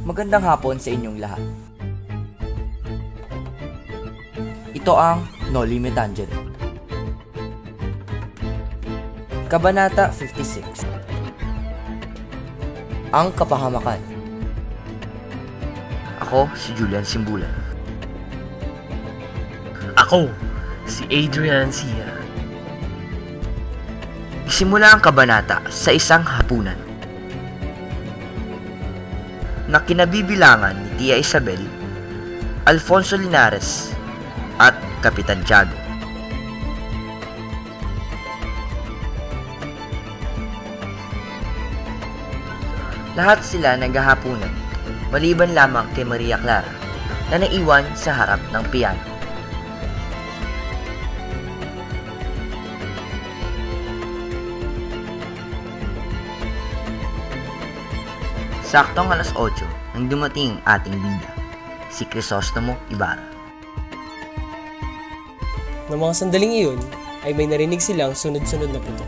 Magandang hapon sa inyong lahat. Ito ang Noli Me Tangere. Kabanata 56. Ang kapahamakan. Ako si Julian Simbulan. Ako si Adrian Sia. Isimula ang kabanata sa isang hapunan na kinabibilangan ni Tia Isabel, Alfonso Linares, at Kapitan Tiago. Lahat sila naghahapunan, maliban lamang kay Maria Clara na naiwan sa harap ng piano. Saktong alas 8 nang dumating ang ating bida, si Crisostomo Ibarra. Noong mga sandaling iyon, ay may narinig silang sunod-sunod na putok.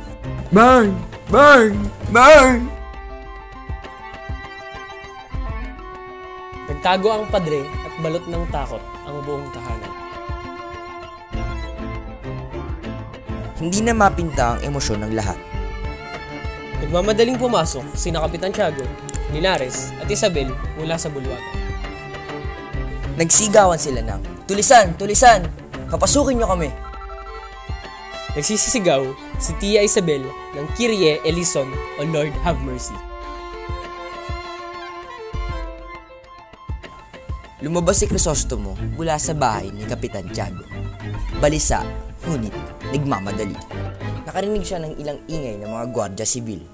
Bang! Bang! Bang! Nagtago ang padre at balot ng takot ang buong tahanan. Hindi na mapinta ang emosyon ng lahat. Nagmamadaling pumasok sina Kapitan Tiago, Linares at Isabel mula sa bulwagan. Nagsigawan sila ng, "Tulisan! Tulisan! Kapasukin nyo kami!" Nagsisisigaw si Tia Isabel ng Kyrie Eleison o Lord have mercy. Lumabas si Crisostomo mula sa bahay ni Kapitan Tiago. Balisa, ngunit nagmamadali. Nakarinig siya ng ilang ingay ng mga gwardya sibil.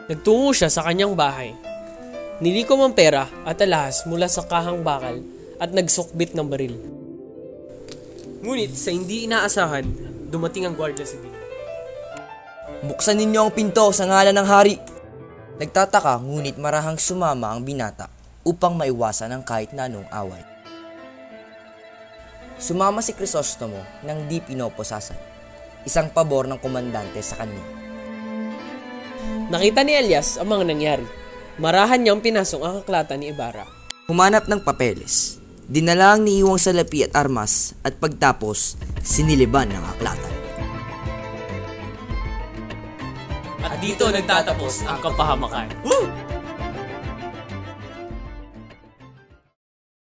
Nagtungo siya sa kanyang bahay. Nilikom ang pera at alahas mula sa kahang bakal at nagsukbit ng baril. Ngunit sa hindi inaasahan, dumating ang gwardya sibil. "Buksan ninyo ang pinto sa ngalan ng hari!" Nagtataka ngunit marahang sumama ang binata upang maiwasan ang kahit na anong away. Sumama si Crisostomo nang di pinoposasan, isang pabor ng komandante sa kanya. Nakita ni Elias ang mga nangyari. Marahan niyang pinasok ang aklatan ni Ibarra. Humanap ng papeles, dinala ang niiwang salapi at armas at pagtapos siniliban ng aklatan. At dito nagtatapos ang kapahamakan.